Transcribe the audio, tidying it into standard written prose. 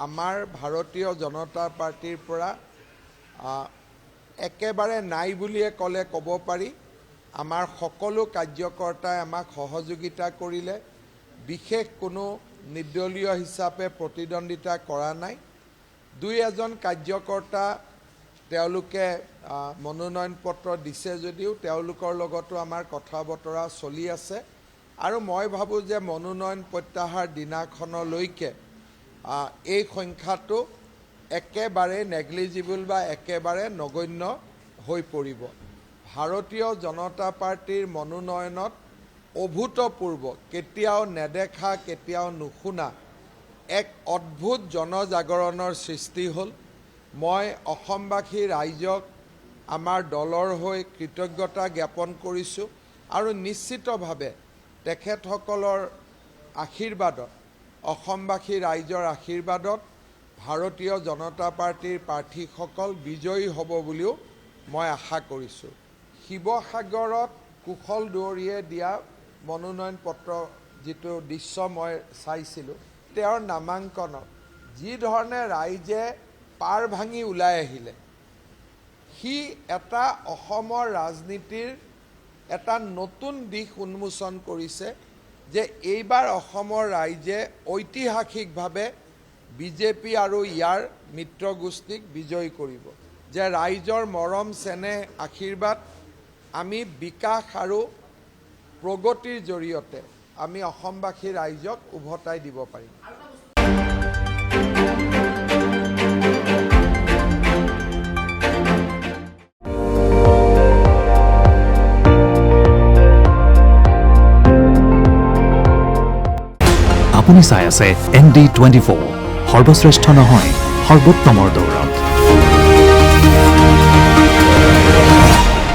আমাৰ ভাৰতীয় জনতা পাৰ্টিৰ পৰা একেবাৰে নাই বুলিয়ে ক'ব পাৰি। আমাৰ সকলো কাৰ্যকৰ্তাই আমাক সহযোগিতা কৰিলে, বিশেষ কোনো নিৰ্দলীয় হিচাপে প্ৰতিদ্বন্দ্বিতা কৰা নাই। দুই এজন কাৰ্যকৰ্তা তেওঁলোকে মনোনয়ন পত্ৰ দিছে যদিও তেওঁলোকৰ লগতো আমাৰ কথা বতৰা চলি আছে আৰু মই ভাবোঁ যে মনোনয়ন প্ৰত্যাহাৰ দিনাখনলৈকে এই সংখ্যাটো একেবাৰে নেগলিজিবল বা একেবাৰে নগণ্য হৈ পৰিব। ভাৰতীয় জনতা পাৰ্টিৰ মনোনয়নত অভূতপূৰ্ব, কেতিয়াও নেদেখা, কেতিয়াও নুশুনা এক অদ্ভুত জনজাগৰণৰ সৃষ্টি হ'ল। মই অসমবাসী ৰাইজক আমাৰ দলৰ হৈ কৃতজ্ঞতা জ্ঞাপন কৰিছোঁ আৰু নিশ্চিতভাৱে তেখেতসকলৰ আশীৰ্বাদত, অসমবাসী ৰাইজৰ আশীৰ্বাদত ভাৰতীয় জনতা পাৰ্টিৰ প্ৰাৰ্থীসকল বিজয়ী হ'ব বুলিও মই আশা কৰিছোঁ। শিৱসাগৰত কুশল দুৱৰীয়ে দিয়া মনোনয়ন পত্ৰ যিটো দৃশ্য মই চাইছিলোঁ, তেওঁৰ নামাংকনত যি ধৰণে ৰাইজে পাৰ ভাঙি ওলাই আহিলে, সি এটা অসমৰ ৰাজনীতিৰ এটা নতুন দিশ উন্মোচন কৰিছে যে এইবাৰ অসমৰ ৰাইজে ঐতিহাসিকভাৱে বিজেপি আৰু ইয়াৰ মিত্ৰগোষ্ঠীক বিজয়ী কৰিব, যে ৰাইজৰ মৰম চেনেহ আশীৰ্বাদ আমি বিকাশ আৰু প্ৰগতিৰ জৰিয়তে আমি অসমবাসী ৰাইজক উভতাই দিব পাৰিম। আপুনি চাই আছে ND24, সৰ্বশ্ৰেষ্ঠ নহয় সৰ্বোত্তমৰ দৌৰ।